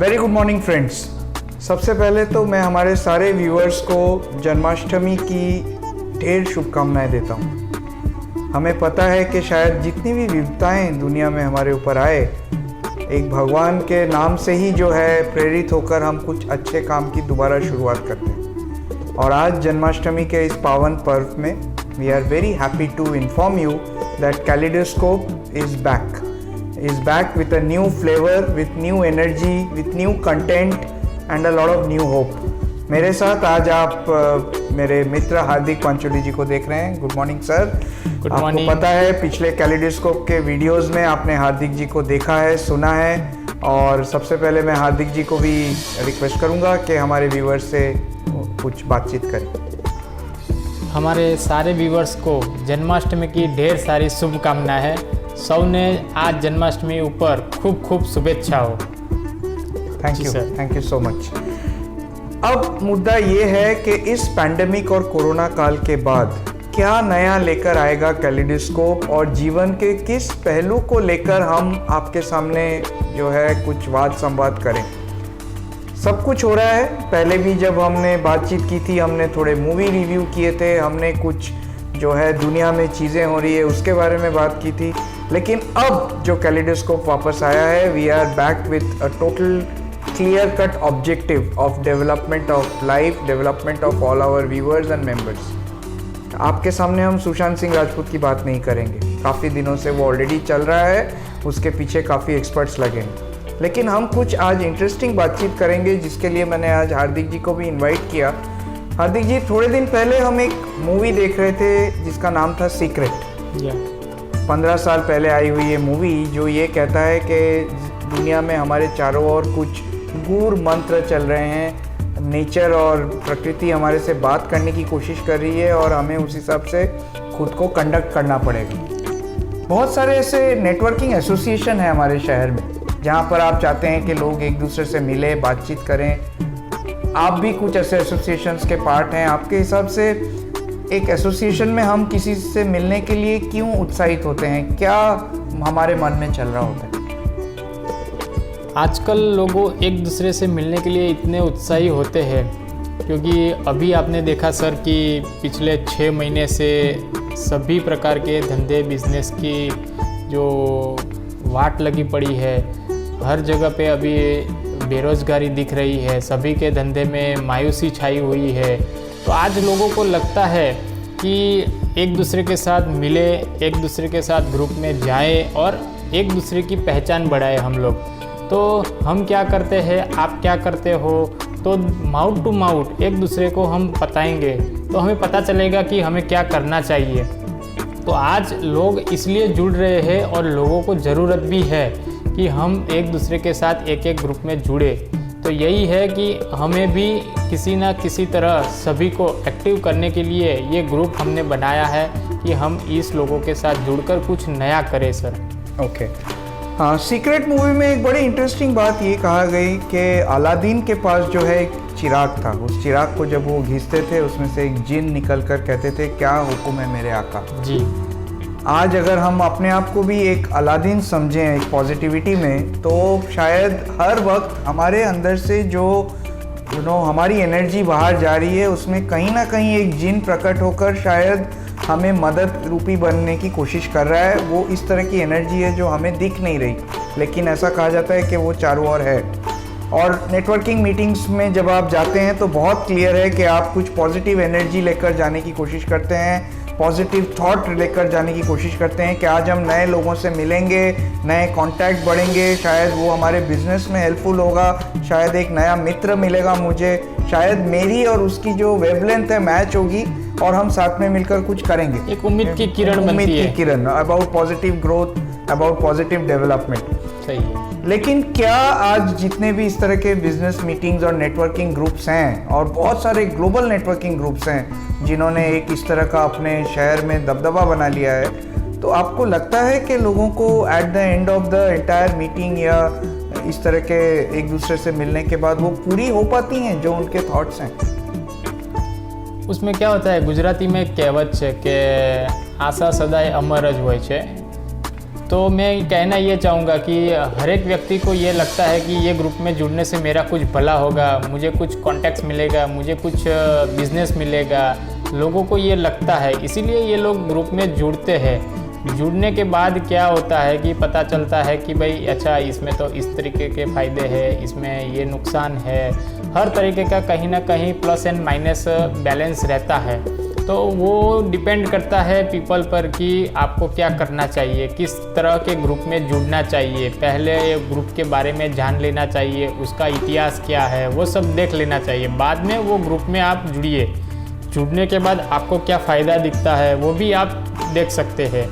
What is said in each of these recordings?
Very good morning friends. सबसे पहले तो मैं हमारे सारे व्यूअर्स को जन्माष्टमी की ढेर शुभकामनाएं देता हूँ। हमें पता है कि शायद जितनी भी विपदाएं दुनिया में हमारे ऊपर आए, एक भगवान के नाम से ही जो है प्रेरित होकर हम कुछ अच्छे काम की दोबारा शुरुआत करते हैं। और आज जन्माष्टमी के इस पावन पर्व में we are very happy to inform you that Kaleidoscope is back with a new flavor, with new energy, with new content and a lot of new hope. मेरे साथ आज आप मेरे मित्र हार्दिक पांचोली जी को देख रहे हैं। Good morning sir. गुड आपको मॉर्निंग। पता है पिछले कैलिडोस्कोप के वीडियोस में आपने हार्दिक जी को देखा है, सुना है, और सबसे पहले मैं हार्दिक जी को भी रिक्वेस्ट करूंगा कि हमारे व्यूअर्स से कुछ बातचीत करें। हमारे सारे व्यूवर्स को जन्माष्टमी की ढेर सारी शुभकामनाएं है। सबने आज जन्माष्टमी ऊपर खूब खूब शुभेच्छा हो। Thank you so much. अब मुद्दा ये है कि इस पैंडेमिक और कोरोना काल के बाद क्या नया लेकर आएगा कैलिडोस्कोप, और जीवन के किस पहलू को लेकर हम आपके सामने जो है कुछ वाद संवाद करें। सब कुछ हो रहा है। पहले भी जब हमने बातचीत की थी, हमने थोड़े मूवी रिव्यू किए थे, हमने कुछ जो है दुनिया में चीज़ें हो रही है उसके बारे में बात की थी। लेकिन अब जो कैलिडोस्कोप वापस आया है, we are back with a total clear cut objective of development of life, development of all our viewers and members. आपके सामने हम सुशांत सिंह राजपूत की बात नहीं करेंगे, काफ़ी दिनों से वो ऑलरेडी चल रहा है, उसके पीछे काफ़ी एक्सपर्ट्स लगे हैं। लेकिन हम कुछ आज इंटरेस्टिंग बातचीत करेंगे, जिसके लिए मैंने आज हार्दिक जी को भी इन्वाइट किया। हार्दिक जी, थोड़े दिन पहले हम एक मूवी देख रहे थे जिसका नाम था सीक्रेट। 15 साल पहले आई हुई ये मूवी, जो ये कहता है कि दुनिया में हमारे चारों ओर कुछ गूढ़ मंत्र चल रहे हैं, नेचर और प्रकृति हमारे से बात करने की कोशिश कर रही है और हमें उस हिसाब से खुद को कंडक्ट करना पड़ेगा। बहुत सारे ऐसे नेटवर्किंग एसोसिएशन है हमारे शहर में, जहाँ पर आप चाहते हैं कि लोग एक दूसरे से मिले, बातचीत करें। आप भी कुछ ऐसे एसोसिएशंस के पार्ट हैं। आपके हिसाब से एक एसोसिएशन में हम किसी से मिलने के लिए क्यों उत्साहित होते हैं? क्या हमारे मन में चल रहा होता है? आजकल लोगों एक दूसरे से मिलने के लिए इतने उत्साही होते हैं क्योंकि अभी आपने देखा सर कि पिछले 6 महीने से सभी प्रकार के धंधे बिजनेस की जो वाट लगी पड़ी है, हर जगह पे अभी बेरोजगारी दिख रही है, सभी के धंधे में मायूसी छाई हुई है। तो आज लोगों को लगता है कि एक दूसरे के साथ मिले, एक दूसरे के साथ ग्रुप में जाए और एक दूसरे की पहचान बढ़ाए हम लोग। तो हम क्या करते हैं, आप क्या करते हो, तो माउथ टू माउथ एक दूसरे को हम बताएंगे तो हमें पता चलेगा कि हमें क्या करना चाहिए। तो आज लोग इसलिए जुड़ रहे हैं और लोगों को ज़रूरत भी है कि हम एक दूसरे के साथ एक एक ग्रुप में जुड़े। तो यही है कि हमें भी किसी ना किसी तरह सभी को एक्टिव करने के लिए ये ग्रुप हमने बनाया है कि हम इस लोगों के साथ जुड़कर कुछ नया करें सर। ओके। हाँ, सीक्रेट मूवी में एक बड़ी इंटरेस्टिंग बात ये कहा गई कि अलादीन के पास जो है एक चिराग था। उस चिराग को जब वो घिसते थे, उसमें से एक जिन निकल कर कहते थे, क्या हुक्म है मेरे आका। जी। आज अगर हम अपने आप को भी एक अलादीन समझें एक पॉजिटिविटी में, तो शायद हर वक्त हमारे अंदर से जो हमारी एनर्जी बाहर जा रही है, उसमें कहीं ना कहीं एक जिन प्रकट होकर शायद हमें मदद रूपी बनने की कोशिश कर रहा है। वो इस तरह की एनर्जी है जो हमें दिख नहीं रही, लेकिन ऐसा कहा जाता है कि वो चारों ओर है। और नेटवर्किंग मीटिंग्स में जब आप जाते हैं तो बहुत क्लियर है कि आप कुछ पॉजिटिव एनर्जी लेकर जाने की कोशिश करते हैं, पॉजिटिव थॉट लेकर जाने की कोशिश करते हैं कि आज हम नए लोगों से मिलेंगे, नए कांटेक्ट बढ़ेंगे, शायद वो हमारे बिजनेस में हेल्पफुल होगा, शायद एक नया मित्र मिलेगा मुझे, शायद मेरी और उसकी जो वेवलेंथ है मैच होगी और हम साथ में मिलकर कुछ करेंगे। एक उम्मीद की किरण बनती है। उम्मीद की किरण, about positive growth, about positive development. सही है। लेकिन क्या आज जितने भी इस तरह के बिजनेस मीटिंग्स और नेटवर्किंग ग्रुप्स हैं, और बहुत सारे ग्लोबल नेटवर्किंग ग्रुप्स हैं जिन्होंने एक इस तरह का अपने शहर में दबदबा बना लिया है, तो आपको लगता है कि लोगों को at the end of the entire meeting या इस तरह के एक दूसरे से मिलने के बाद वो पूरी हो पाती हैं जो उनके थॉट्स हैं? उसमें क्या होता है, गुजराती में एक कહેવત છે કે આશા સદાય અમર જ હોય છે। तो मैं कहना ये चाहूँगा कि हर एक व्यक्ति को ये लगता है कि ये ग्रुप में जुड़ने से मेरा कुछ भला होगा, मुझे कुछ कॉन्टैक्ट्स मिलेगा, मुझे कुछ बिजनेस मिलेगा। लोगों को ये लगता है, इसीलिए ये लोग ग्रुप में जुड़ते हैं। जुड़ने के बाद क्या होता है कि पता चलता है कि भाई अच्छा इसमें तो इस तरीके के फ़ायदे हैं, इसमें ये नुकसान है। हर तरीके का कहीं ना कहीं प्लस एंड माइनस बैलेंस रहता है। तो वो डिपेंड करता है पीपल पर कि आपको क्या करना चाहिए, किस तरह के ग्रुप में जुड़ना चाहिए। पहले ग्रुप के बारे में जान लेना चाहिए, उसका इतिहास क्या है वो सब देख लेना चाहिए। बाद में वो ग्रुप में आप जुड़िए। जुड़ने के बाद आपको क्या फ़ायदा दिखता है वो भी आप देख सकते हैं।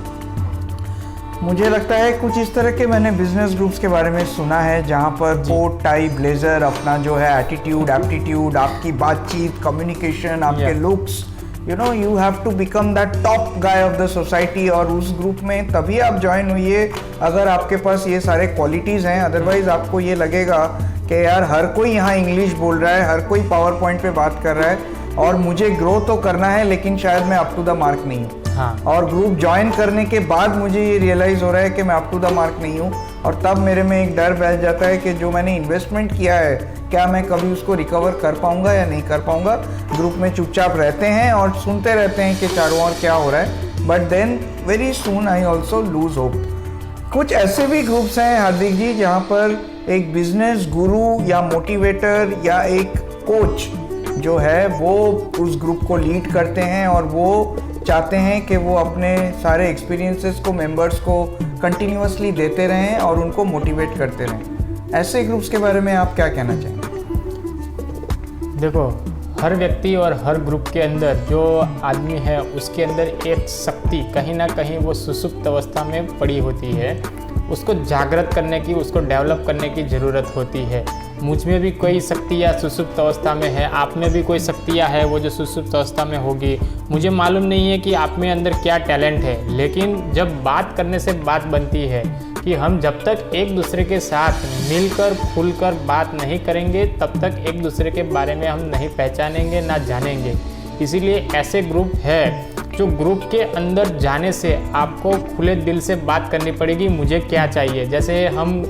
मुझे लगता है कुछ इस तरह के मैंने बिजनेस ग्रुप्स के बारे में सुना है जहाँ पर कोट टाई ब्लेजर, अपना जो है एटीट्यूड, एप्टीट्यूड, आपकी बातचीत, कम्युनिकेशन, आपके looks, you have to become that top guy of the society। और उस ग्रुप में तभी आप ज्वाइन हुइए अगर आपके पास ये सारे क्वालिटीज़ हैं। अदरवाइज आपको ये लगेगा कि यार हर कोई यहाँ इंग्लिश बोल रहा है, हर कोई पावर पॉइंट पे बात कर रहा है और मुझे ग्रो तो करना है लेकिन शायद मैं अप टू द मार्क नहीं हूँ। हाँ। और ग्रुप ज्वाइन करने के बाद मुझे ये रियलाइज़ हो रहा है कि मैं अप टू द मार्क नहीं हूँ और तब मेरे में एक डर बैठ जाता है कि जो मैंने इन्वेस्टमेंट किया है क्या मैं कभी उसको रिकवर कर पाऊँगा या नहीं कर पाऊँगा। ग्रुप में चुपचाप रहते हैं और सुनते रहते हैं कि चारों ओर क्या हो रहा है, but then very soon I also lose hope. कुछ ऐसे भी ग्रुप्स हैं हार्दिक जी जहाँ पर एक बिजनेस गुरु या मोटिवेटर या एक कोच जो है वो उस ग्रुप को लीड करते हैं और वो चाहते हैं कि वो अपने सारे एक्सपीरियंसेस को मेंबर्स को कंटिन्यूअसली देते रहें और उनको मोटिवेट करते रहें। ऐसे ग्रुप्स के बारे में आप क्या कहना चाहेंगे? देखो, हर व्यक्ति और हर ग्रुप के अंदर जो आदमी है उसके अंदर एक शक्ति कहीं ना कहीं वो सुसुप्त अवस्था में पड़ी होती है। उसको जागृत करने की, उसको डेवलप करने की ज़रूरत होती है। मुझ में भी कोई शक्तियाँ सुसुप्त अवस्था में है, आप में भी कोई शक्तियाँ है वो जो सुसुप्त अवस्था में होगी। मुझे मालूम नहीं है कि आप में अंदर क्या टैलेंट है, लेकिन जब बात करने से बात बनती है कि हम जब तक एक दूसरे के साथ मिलकर खुलकर बात नहीं करेंगे तब तक एक दूसरे के बारे में हम नहीं पहचानेंगे ना जानेंगे। इसीलिए ऐसे ग्रुप है जो ग्रुप के अंदर जाने से आपको खुले दिल से बात करनी पड़ेगी, मुझे क्या चाहिए। जैसे हम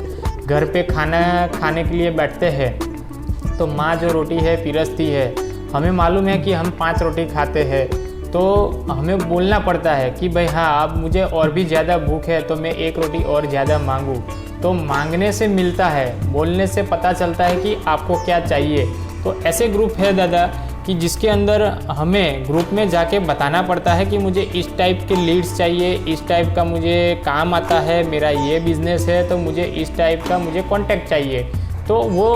घर पे खाना खाने के लिए बैठते हैं तो माँ जो रोटी है पिरसती है, हमें मालूम है कि हम 5 रोटी खाते हैं तो हमें बोलना पड़ता है कि भाई हाँ अब मुझे और भी ज़्यादा भूख है तो मैं 1 रोटी और ज़्यादा मांगूँ। तो मांगने से मिलता है, बोलने से पता चलता है कि आपको क्या चाहिए। तो ऐसे ग्रुप है दादा कि जिसके अंदर हमें ग्रुप में जाके बताना पड़ता है कि मुझे इस टाइप के लीड्स चाहिए, इस टाइप का मुझे काम आता है, मेरा ये बिज़नेस है तो मुझे इस टाइप का मुझे कॉन्टैक्ट चाहिए। तो वो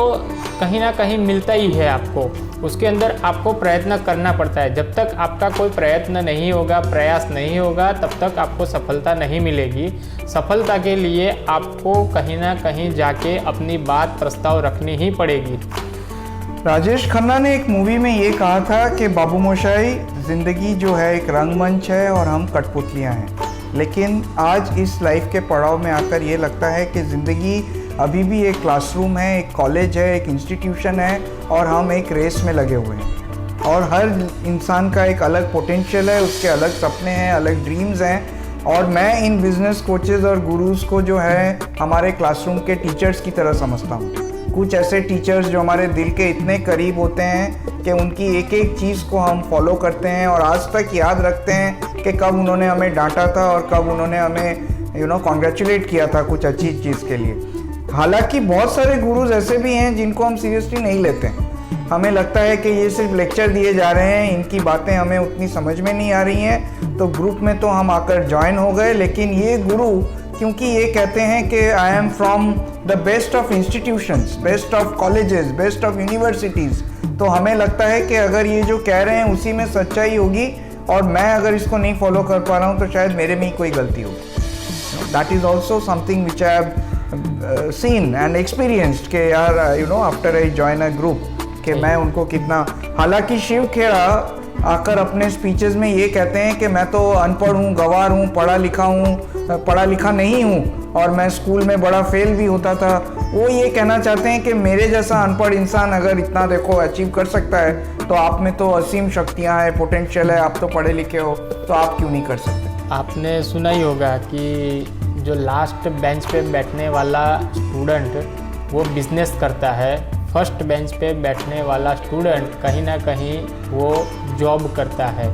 कहीं ना कहीं मिलता ही है आपको, उसके अंदर आपको प्रयत्न करना पड़ता है। जब तक आपका कोई प्रयत्न नहीं होगा, प्रयास नहीं होगा, तब तक आपको सफलता नहीं मिलेगी। सफलता के लिए आपको कहीं ना कहीं जाके अपनी बात प्रस्ताव रखनी ही पड़ेगी। राजेश खन्ना ने एक मूवी में ये कहा था कि बाबू मोशाई, ज़िंदगी जो है एक रंगमंच है और हम कठपुतलियाँ हैं। लेकिन आज इस लाइफ के पड़ाव में आकर ये लगता है कि ज़िंदगी अभी भी एक क्लासरूम है, एक कॉलेज है, एक इंस्टीट्यूशन है और हम एक रेस में लगे हुए हैं। और हर इंसान का एक अलग पोटेंशियल है, उसके अलग सपने हैं, अलग ड्रीम्स हैं। और मैं इन बिज़नेस कोचेज़ और गुरुज़ को जो है हमारे क्लासरूम के टीचर्स की तरह समझता हूँ। कुछ ऐसे टीचर्स जो हमारे दिल के इतने करीब होते हैं कि उनकी एक एक चीज़ को हम फॉलो करते हैं और आज तक याद रखते हैं कि कब उन्होंने हमें डांटा था और कब उन्होंने हमें कॉन्ग्रेचुलेट किया था कुछ अच्छी चीज़ के लिए। हालांकि बहुत सारे गुरुज ऐसे भी हैं जिनको हम सीरियसली नहीं लेते हैं। हमें लगता है कि ये सिर्फ लेक्चर दिए जा रहे हैं, इनकी बातें हमें उतनी समझ में नहीं आ रही हैं, तो ग्रुप में तो हम आकर ज्वाइन हो गए। लेकिन ये गुरु क्योंकि ये कहते हैं कि I am from the best of institutions, best of colleges, best of universities, तो हमें लगता है कि अगर ये जो कह रहे हैं उसी में सच्चाई होगी और मैं अगर इसको नहीं फॉलो कर पा रहा हूँ तो शायद मेरे में ही कोई गलती होगी। That is also something which I have seen and experienced कि यार after I join a group कि मैं उनको कितना। हालांकि शिव खेड़ा आकर अपने स्पीचेस में ये कहते हैं कि मैं तो अनपढ़ हूँ, गंवार हूँ, पढ़ा लिखा नहीं हूँ और मैं स्कूल में बड़ा फेल भी होता था। वो ये कहना चाहते हैं कि मेरे जैसा अनपढ़ इंसान अगर इतना देखो अचीव कर सकता है तो आप में तो असीम शक्तियाँ हैं, पोटेंशियल है, आप तो पढ़े लिखे हो, तो आप क्यों नहीं कर सकते। आपने सुना ही होगा कि जो लास्ट बेंच पे बैठने वाला स्टूडेंट वो बिजनेस करता है, फर्स्ट बेंच पे बैठने वाला स्टूडेंट कहीं ना कहीं वो जॉब करता है।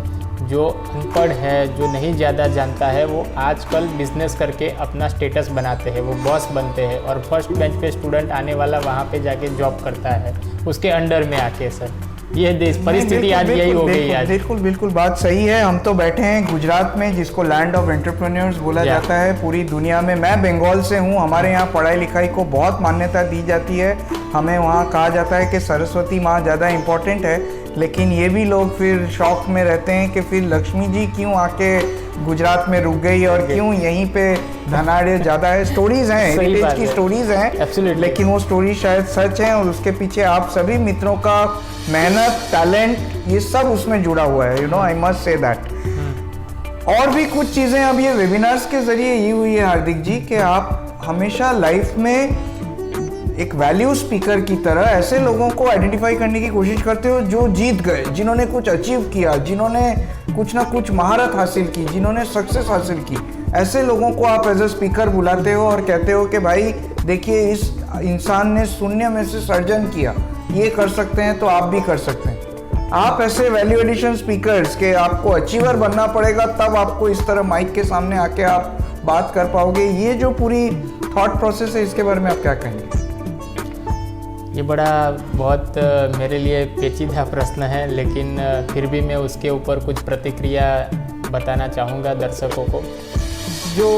जो अनपढ़ है, जो नहीं ज़्यादा जानता है, वो आजकल बिजनेस करके अपना स्टेटस बनाते हैं, वो बॉस बनते हैं। और फर्स्ट बेंच पे स्टूडेंट आने वाला वहाँ पे जाके जॉब करता है उसके अंडर में आके। सर ये देश परिस्थिति आज यही हो गई है। बिल्कुल बिल्कुल बात सही है। हम तो बैठे हैं गुजरात में, जिसको लैंड ऑफ एंटरप्रेन्योर्स बोला जाता है पूरी दुनिया में। मैं बंगाल से हूँ। हमारे यहाँ पढ़ाई लिखाई को बहुत मान्यता दी जाती है। हमें वहाँ कहा जाता है कि सरस्वती माँ ज़्यादा इम्पोर्टेंट है, लेकिन ये भी लोग फिर शौक में रहते हैं कि फिर लक्ष्मी जी क्यों आके गुजरात में रुक गई और क्यों यहीं पे धनाढ़ ज़्यादा है। स्टोरीज हैं, हेरिटेज की स्टोरीज हैं, लेकिन वो स्टोरी शायद सच है और उसके पीछे आप सभी मित्रों का मेहनत, टैलेंट, ये सब उसमें जुड़ा हुआ है। I must say that. और भी कुछ चीज़ें अब ये वेबिनार्स के ज़रिए ये हुई है हार्दिक जी कि आप हमेशा लाइफ में एक वैल्यू स्पीकर की तरह ऐसे लोगों को आइडेंटिफाई करने की कोशिश करते हो जो जीत गए, जिन्होंने कुछ अचीव किया, जिन्होंने कुछ ना कुछ महारत हासिल की, जिन्होंने सक्सेस हासिल की। ऐसे लोगों को आप एज ए स्पीकर बुलाते हो और कहते हो कि भाई देखिए, इस इंसान ने शून्य में से सर्जन किया, ये कर सकते हैं तो आप भी कर सकते हैं। आप ऐसे वैल्यू एडिशन स्पीकर्स के आपको अचीवर बनना पड़ेगा, तब आपको इस तरह माइक के सामने आके आप बात कर पाओगे। ये जो पूरी थॉट प्रोसेस है, इसके बारे में आप क्या कहेंगे? ये बहुत मेरे लिए पेचीदा प्रश्न है, लेकिन फिर भी मैं उसके ऊपर कुछ प्रतिक्रिया बताना चाहूँगा दर्शकों को। जो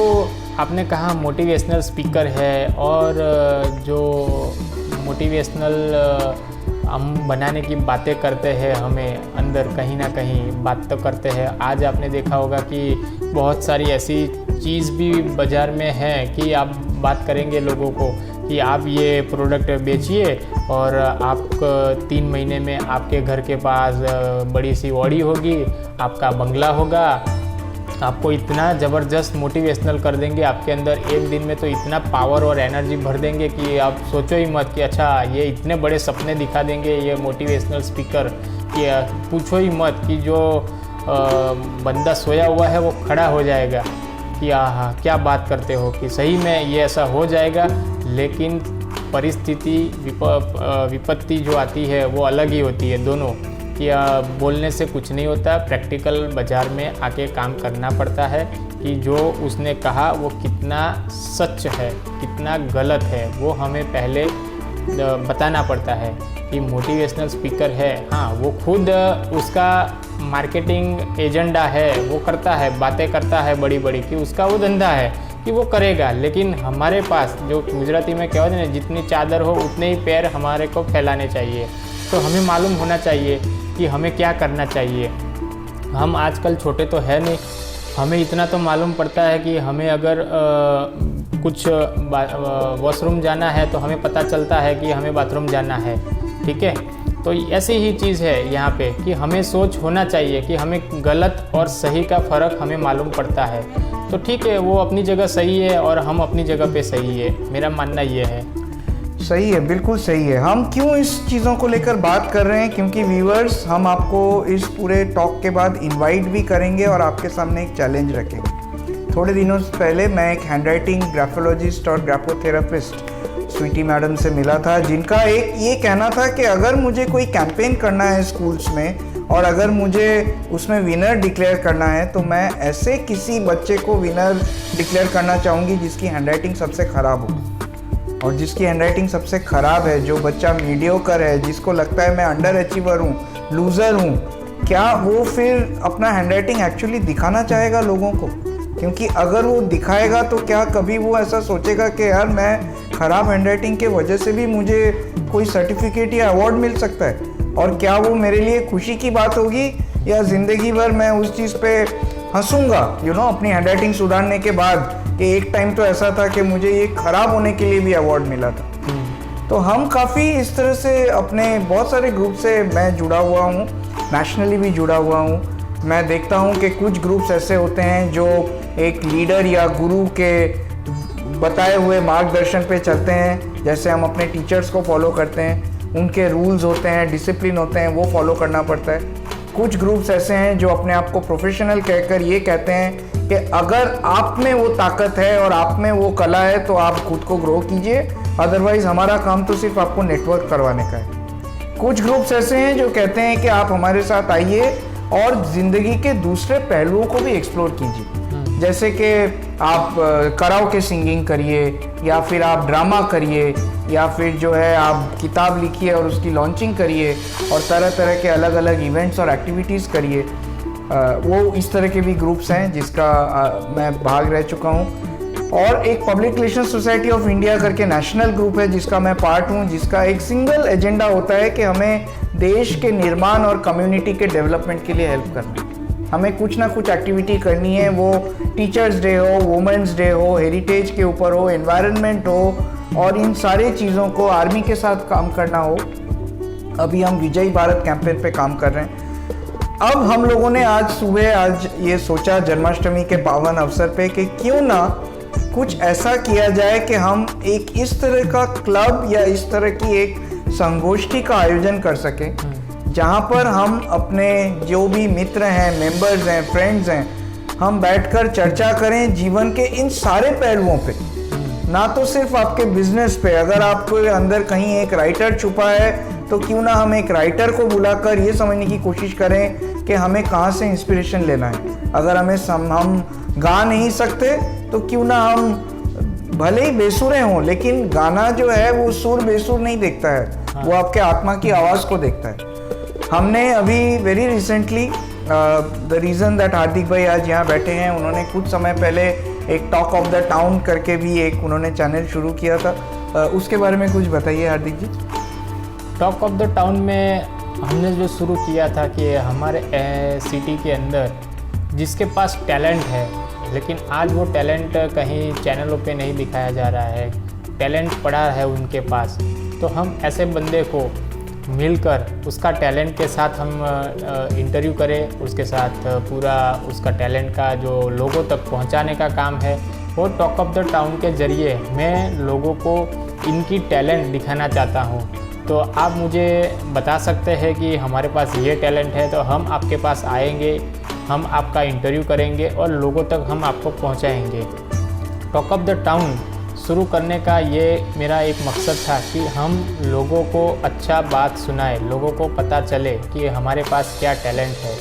आपने कहा मोटिवेशनल स्पीकर है, और जो मोटिवेशनल हम बनाने की बातें करते हैं, हमें अंदर कहीं ना कहीं बात तो करते हैं। आज आपने देखा होगा कि बहुत सारी ऐसी चीज़ भी बाज़ार में है कि आप बात करेंगे लोगों को कि आप ये प्रोडक्ट बेचिए और आप 3 महीने में आपके घर के पास बड़ी सी ऑडी होगी, आपका बंगला होगा। आपको इतना ज़बरदस्त मोटिवेशनल कर देंगे, आपके अंदर एक दिन में तो इतना पावर और एनर्जी भर देंगे कि आप सोचो ही मत कि अच्छा ये इतने बड़े सपने दिखा देंगे ये मोटिवेशनल स्पीकर कि पूछो ही मत कि जो बंदा सोया हुआ है वो खड़ा हो जाएगा कि हाँ क्या बात करते हो, कि सही में ये ऐसा हो जाएगा। लेकिन परिस्थिति विपत्ति जो आती है वो अलग ही होती है दोनों, कि बोलने से कुछ नहीं होता। प्रैक्टिकल बाज़ार में आके काम करना पड़ता है कि जो उसने कहा वो कितना सच है, कितना गलत है, वो हमें पहले बताना पड़ता है। कि मोटिवेशनल स्पीकर है, हाँ वो खुद उसका मार्केटिंग एजेंडा है, वो करता है, बातें करता है बड़ी बड़ी, कि उसका वो धंधा है कि वो करेगा। लेकिन हमारे पास जो गुजराती में कहते हैं, जितनी चादर हो उतने ही पैर हमारे को फैलाने चाहिए। तो हमें मालूम होना चाहिए कि हमें क्या करना चाहिए। हम आजकल छोटे तो है नहीं, हमें इतना तो मालूम पड़ता है कि हमें अगर कुछ वॉशरूम जाना है तो हमें पता चलता है कि हमें बाथरूम जाना है, ठीक है। तो ऐसी ही चीज़ है यहाँ पे कि हमें सोच होना चाहिए कि हमें गलत और सही का फ़र्क हमें मालूम पड़ता है। तो ठीक है, वो अपनी जगह सही है और हम अपनी जगह पे सही है, मेरा मानना ये है। सही है, बिल्कुल सही है। हम क्यों इस चीज़ों को लेकर बात कर रहे हैं, क्योंकि व्यूअर्स, हम आपको इस पूरे टॉक के बाद इनवाइट भी करेंगे और आपके सामने एक चैलेंज रखेंगे। थोड़े दिनों से पहले मैं एक हैंडराइटिंग ग्राफोलॉजिस्ट और ग्राफोथेरापिस्ट स्वीटी मैडम से मिला था, जिनका एक ये कहना था कि अगर मुझे कोई कैंपेन करना है स्कूल्स में और अगर मुझे उसमें विनर डिक्लेयर करना है, तो मैं ऐसे किसी बच्चे को विनर डिक्लेयर करना चाहूँगी जिसकी हैंडराइटिंग सबसे ख़राब हो। और जिसकी हैंडराइटिंग सबसे ख़राब है, जो बच्चा मीडियोकर है, जिसको लगता है मैं अंडर अचीवर हूँ, लूज़र हूँ, क्या वो फिर अपना हैंडराइटिंग एक्चुअली दिखाना चाहेगा लोगों को? क्योंकि अगर वो दिखाएगा तो क्या कभी वो ऐसा सोचेगा कि यार मैं ख़राब हैंडराइटिंग के वजह से भी मुझे कोई सर्टिफिकेट या अवार्ड मिल सकता है? और क्या वो मेरे लिए खुशी की बात होगी, या ज़िंदगी भर मैं उस चीज़ पे हंसूंगा अपनी हैंडराइटिंग सुधारने के बाद कि एक टाइम तो ऐसा था कि मुझे ये ख़राब होने के लिए भी अवार्ड मिला था। तो हम काफ़ी इस तरह से अपने बहुत सारे ग्रुप से मैं जुड़ा हुआ हूँ, नेशनली भी जुड़ा हुआ हूँ। मैं देखता हूँ कि कुछ ग्रुप्स ऐसे होते हैं जो एक लीडर या गुरु के बताए हुए मार्गदर्शन पे चलते हैं, जैसे हम अपने टीचर्स को फॉलो करते हैं, उनके रूल्स होते हैं, डिसिप्लिन होते हैं, वो फॉलो करना पड़ता है। कुछ ग्रुप्स ऐसे हैं जो अपने आप को प्रोफेशनल कहकर ये कहते हैं कि अगर आप में वो ताकत है और आप में वो कला है तो आप खुद को ग्रो कीजिए, अदरवाइज हमारा काम तो सिर्फ आपको नेटवर्क करवाने का है। कुछ ग्रुप्स ऐसे हैं जो कहते हैं कि आप हमारे साथ आइए और ज़िंदगी के दूसरे पहलुओं को भी एक्सप्लोर कीजिए, जैसे कि आप कराओके सिंगिंग करिए, या फिर आप ड्रामा करिए, या फिर जो है आप किताब लिखिए और उसकी लॉन्चिंग करिए, और तरह तरह के अलग अलग इवेंट्स और एक्टिविटीज़ करिए। वो इस तरह के भी ग्रुप्स हैं जिसका मैं भाग रह चुका हूँ। और एक public relation society of India करके नेशनल ग्रुप है जिसका मैं पार्ट हूँ, जिसका एक सिंगल एजेंडा होता है कि हमें देश के निर्माण और कम्युनिटी के डेवलपमेंट के लिए हेल्प करना है। हमें कुछ ना कुछ एक्टिविटी करनी है, वो टीचर्स डे हो, वुमेंस डे हो, हेरिटेज के ऊपर हो, एनवायरनमेंट हो, और इन सारी चीज़ों को आर्मी के साथ काम करना हो। अभी हम विजय भारत कैंपेन पे काम कर रहे हैं। अब हम लोगों ने आज ये सोचा जन्माष्टमी के पावन अवसर पे कि क्यों ना कुछ ऐसा किया जाए कि हम एक इस तरह का क्लब या इस तरह की एक संगोष्ठी का आयोजन कर सकें, जहां पर हम अपने जो भी मित्र हैं, मेंबर्स हैं, फ्रेंड्स हैं, हम बैठकर चर्चा करें जीवन के इन सारे पहलुओं पे, ना तो सिर्फ आपके बिजनेस पे। अगर आपके अंदर कहीं एक राइटर छुपा है तो क्यों ना हम एक राइटर को बुलाकर ये समझने की कोशिश करें कि हमें कहाँ से इंस्पिरेशन लेना है। अगर हम गा नहीं सकते तो क्यों ना हम भले ही बेसुरे हों, लेकिन गाना जो है वो सुर बेसुर नहीं देखता है, वो आपके आत्मा की आवाज़ को देखता है। हमने अभी very recently the reason that Hardik भाई आज यहाँ बैठे हैं, उन्होंने कुछ समय पहले एक टॉक ऑफ द टाउन करके भी एक उन्होंने चैनल शुरू किया था। उसके बारे में कुछ बताइए हार्दिक जी। टॉक ऑफ द टाउन में हमने जो शुरू किया था कि हमारे सिटी के अंदर जिसके पास टैलेंट है, लेकिन आज वो टैलेंट कहीं चैनलों पे नहीं दिखाया जा रहा है, टैलेंट पड़ा है उनके पास, तो हम ऐसे बंदे को मिलकर उसका टैलेंट के साथ हम इंटरव्यू करें, उसके साथ पूरा उसका टैलेंट का जो लोगों तक पहुंचाने का काम है, वो टॉक ऑफ द टाउन के ज़रिए मैं लोगों को इनकी टैलेंट दिखाना चाहता हूँ। तो आप मुझे बता सकते हैं कि हमारे पास ये टैलेंट है, तो हम आपके पास आएंगे, हम आपका इंटरव्यू करेंगे और लोगों तक हम आपको पहुंचाएंगे। टॉक ऑफ द टाउन शुरू करने का ये मेरा एक मकसद था कि हम लोगों को अच्छा बात सुनाए, लोगों को पता चले कि हमारे पास क्या टैलेंट है।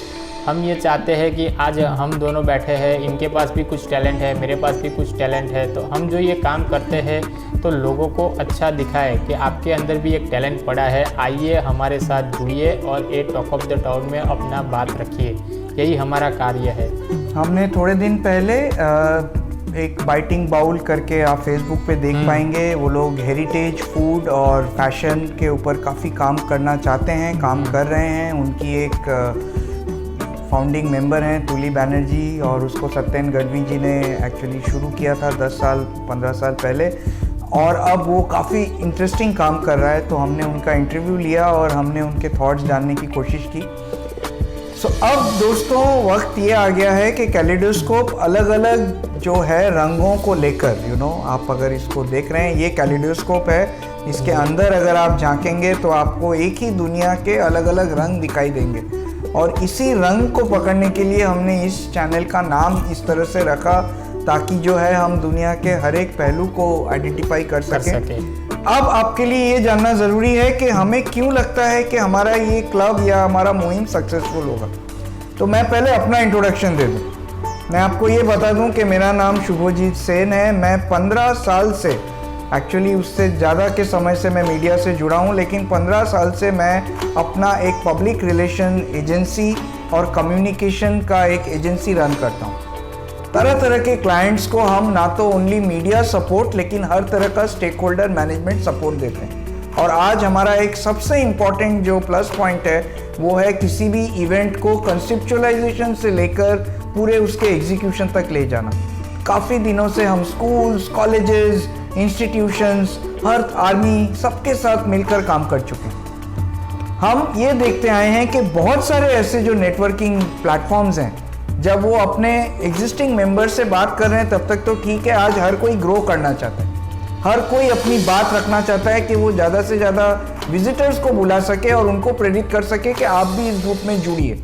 हम ये चाहते हैं कि आज हम दोनों बैठे हैं, इनके पास भी कुछ टैलेंट है, मेरे पास भी कुछ टैलेंट है, तो हम जो ये काम करते हैं तो लोगों को अच्छा दिखाए कि आपके अंदर भी एक टैलेंट पड़ा है, आइए हमारे साथ जुड़िए और ये टॉक ऑफ द टाउन में अपना बात रखिए। यही हमारा कार्य है। हमने थोड़े दिन पहले एक बाइटिंग बाउल करके आप फेसबुक पे देख पाएंगे, वो लोग हेरिटेज फूड और फैशन के ऊपर काफ़ी काम करना चाहते हैं, काम कर रहे हैं। उनकी एक फाउंडिंग मेंबर हैं तुली बैनर्जी, और उसको सत्यन गढ़वी जी ने एक्चुअली शुरू किया था 10-15 साल पहले, और अब वो काफ़ी इंटरेस्टिंग काम कर रहा है। तो हमने उनका इंटरव्यू लिया और हमने उनके थॉट्स जानने की कोशिश की। अब दोस्तों वक्त ये आ गया है कि कैलिडोस्कोप अलग अलग जो है रंगों को लेकर, आप अगर इसको देख रहे हैं, ये कैलिडोस्कोप है, इसके अंदर अगर आप झांकेंगे तो आपको एक ही दुनिया के अलग अलग रंग दिखाई देंगे। और इसी रंग को पकड़ने के लिए हमने इस चैनल का नाम इस तरह से रखा ताकि जो है हम दुनिया के हर एक पहलू को आइडेंटिफाई कर सकें। अब आपके लिए ये जानना ज़रूरी है कि हमें क्यों लगता है कि हमारा ये क्लब या हमारा मुहिम सक्सेसफुल होगा। तो मैं पहले अपना इंट्रोडक्शन दे दूं। मैं आपको ये बता दूं कि मेरा नाम शुभजीत सेन है। मैं 15 साल से, एक्चुअली उससे ज़्यादा के समय से मैं मीडिया से जुड़ा हूं, लेकिन 15 साल से मैं अपना एक पब्लिक रिलेशन एजेंसी और कम्युनिकेशन का एक एजेंसी रन करता हूं। तरह तरह के क्लाइंट्स को हम ना तो ओनली मीडिया सपोर्ट लेकिन हर तरह का स्टेक होल्डर मैनेजमेंट सपोर्ट देते हैं। और आज हमारा एक सबसे इम्पॉर्टेंट जो प्लस पॉइंट है वो है किसी भी इवेंट को कंसेप्चुअलाइजेशन से लेकर पूरे उसके एग्जीक्यूशन तक ले जाना। काफ़ी दिनों से हम स्कूल्स, कॉलेजेस, इंस्टीट्यूशंस, हर आर्मी सबके साथ मिलकर काम कर चुके हैं। हम ये देखते आए हैं कि बहुत सारे ऐसे जो नेटवर्किंग प्लेटफॉर्म्स हैं, जब वो अपने एग्जिस्टिंग मेंबर से बात कर रहे हैं तब तक तो ठीक है, आज हर कोई ग्रो करना चाहता है, हर कोई अपनी बात रखना चाहता है कि वो ज़्यादा से ज़्यादा विजिटर्स को बुला सके और उनको प्रेरित कर सके कि आप भी इस ग्रुप में जुड़िए।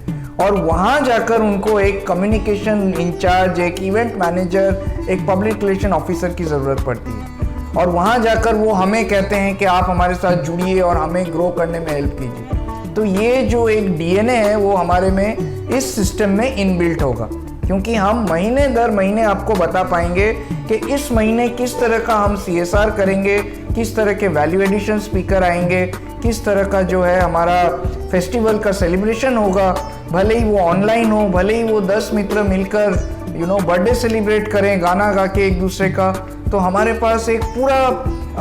और वहाँ जाकर उनको एक कम्युनिकेशन इंचार्ज, एक इवेंट मैनेजर, एक पब्लिक रिलेशन ऑफिसर की ज़रूरत पड़ती है। और वहाँ जाकर वो हमें कहते हैं कि आप हमारे साथ जुड़िए और हमें ग्रो करने में हेल्प कीजिए। तो ये जो एक डीएनए है वो हमारे में इस सिस्टम में इनबिल्ट होगा, क्योंकि हम महीने दर महीने आपको बता पाएंगे कि इस महीने किस तरह का हम CSR करेंगे, किस तरह के वैल्यू एडिशन स्पीकर आएंगे, किस तरह का जो है हमारा फेस्टिवल का सेलिब्रेशन होगा, भले ही वो ऑनलाइन हो, भले ही वो 10 मित्र मिलकर बर्थडे सेलिब्रेट करें गाना गा के एक दूसरे का। तो हमारे पास एक पूरा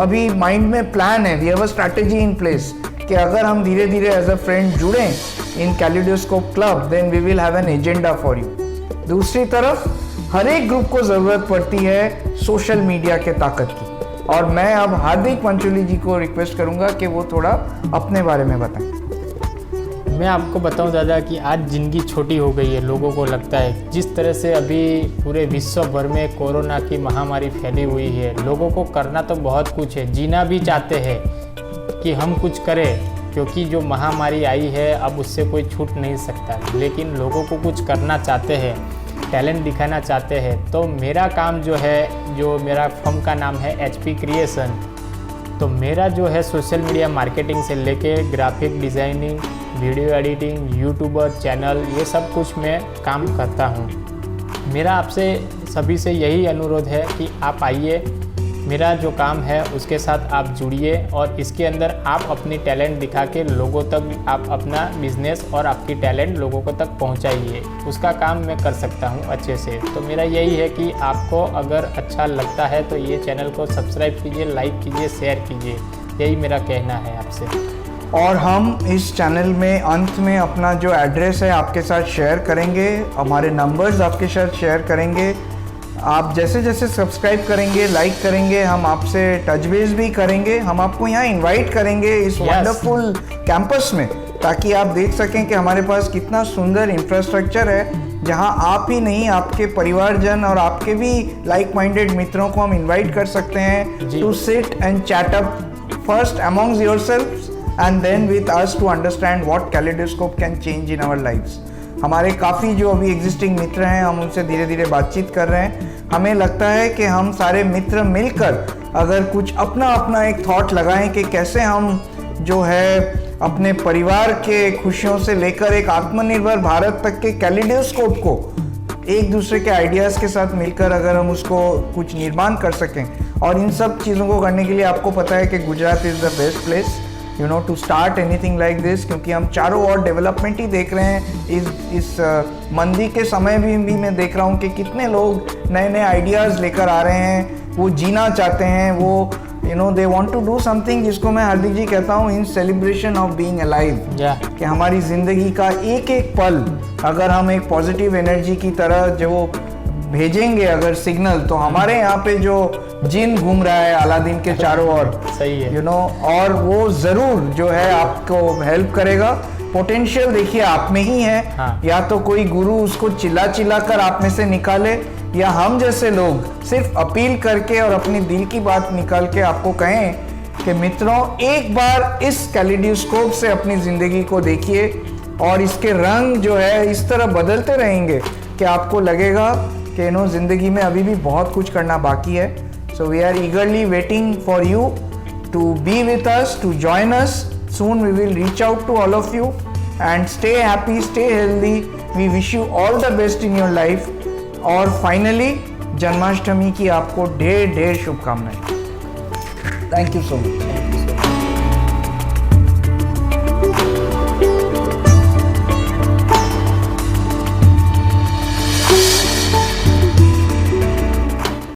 अभी माइंड में प्लान है, we have a strategy in place कि अगर हम धीरे धीरे एज अ फ्रेंड जुड़ें in kaleidoscope club, then we will have an agenda for you. दूसरी तरफ हर एक ग्रुप को ज़रूरत पड़ती है सोशल मीडिया के ताकत की, और मैं अब हार्दिक पंचोली जी को रिक्वेस्ट करूंगा कि वो थोड़ा अपने बारे में बताएं। मैं आपको बताऊं दादा कि आज ज़िंदगी छोटी हो गई है। लोगों को लगता है जिस तरह से अभी पूरे विश्व भर में कोरोना की महामारी फैली हुई है, लोगों को करना तो बहुत कुछ है, जीना भी चाहते हैं कि हम कुछ करें, क्योंकि जो महामारी आई है अब उससे कोई छूट नहीं सकता, लेकिन लोगों को कुछ करना चाहते हैं, टैलेंट दिखाना चाहते हैं। तो मेरा काम जो है, जो मेरा फर्म का नाम है HP क्रिएशन, तो मेरा जो है सोशल मीडिया मार्केटिंग से लेके graphic designing, video editing, YouTuber channel, ये सब कुछ मैं काम करता हूँ। मेरा आपसे सभी से यही अनुरोध है कि आप आइए, मेरा जो काम है उसके साथ आप जुड़िए और इसके अंदर आप अपनी टैलेंट दिखा के लोगों तक आप अपना बिजनेस और आपकी टैलेंट लोगों को तक पहुंचाइए। उसका काम मैं कर सकता हूं अच्छे से। तो मेरा यही है कि आपको अगर अच्छा लगता है तो ये चैनल को सब्सक्राइब कीजिए, लाइक कीजिए, शेयर कीजिए। यही मेरा कहना है आपसे। और हम इस चैनल में अंत में अपना जो एड्रेस है आपके साथ शेयर करेंगे, हमारे नंबर्स आपके साथ शेयर करेंगे। आप जैसे जैसे सब्सक्राइब करेंगे, लाइक करेंगे, हम आपसे टच बेस भी करेंगे। हम आपको यहाँ इनवाइट करेंगे इस वंडरफुल कैंपस में, ताकि आप देख सकें कि हमारे पास कितना सुंदर इंफ्रास्ट्रक्चर है, जहाँ आप ही नहीं आपके परिवारजन और आपके भी लाइक माइंडेड मित्रों को हम इनवाइट कर सकते हैं to sit and chat up first amongst yourselves and then with us to understand what Kaleidoscope can change in our lives। हमारे काफ़ी जो अभी एग्जिस्टिंग मित्र हैं, हम उनसे धीरे धीरे बातचीत कर रहे हैं। हमें लगता है कि हम सारे मित्र मिलकर अगर कुछ अपना अपना एक थॉट लगाएं कि कैसे हम जो है अपने परिवार के खुशियों से लेकर एक आत्मनिर्भर भारत तक के कैलिडोस्कोप को एक दूसरे के आइडियाज़ के साथ मिलकर अगर हम उसको कुछ निर्माण कर सकें। और इन सब चीज़ों को करने के लिए आपको पता है कि Gujarat is the best place to start anything like this, क्योंकि हम चारों ओर डेवलपमेंट ही देख रहे हैं। इस मंदी के समय भी मैं देख रहा हूँ कि कितने लोग नए नए आइडियाज़ लेकर आ रहे हैं, वो जीना चाहते हैं, वो they want to do something, जिसको मैं हार्दिक जी कहता हूँ in celebration of being alive. कि हमारी ज़िंदगी का एक एक पल अगर हम एक पॉजिटिव एनर्जी की तरह जो भेजेंगे अगर सिग्नल, तो हमारे यहाँ पे जो जिन घूम रहा है अलादीन के चारों ओर, सही है और वो ज़रूर जो है आपको हेल्प करेगा। पोटेंशियल देखिए आप में ही है। हाँ। या तो कोई गुरु उसको चिल्ला चिल्ला कर आप में से निकाले, या हम जैसे लोग सिर्फ अपील करके और अपनी दिल की बात निकाल के आपको कहें कि मित्रों एक बार इस कैलिडोस्कोप से अपनी ज़िंदगी को देखिए, और इसके रंग जो है इस तरह बदलते रहेंगे कि आपको लगेगा कि ज़िंदगी में अभी भी बहुत कुछ करना बाकी है। So we are eagerly waiting for you to be with us, to join us. Soon we will reach out to all of you, and stay happy, stay healthy. We wish you all the best in your life. और finally Janmashtami की आपको ढेर ढेर शुभकामनाएं। Thank you so much.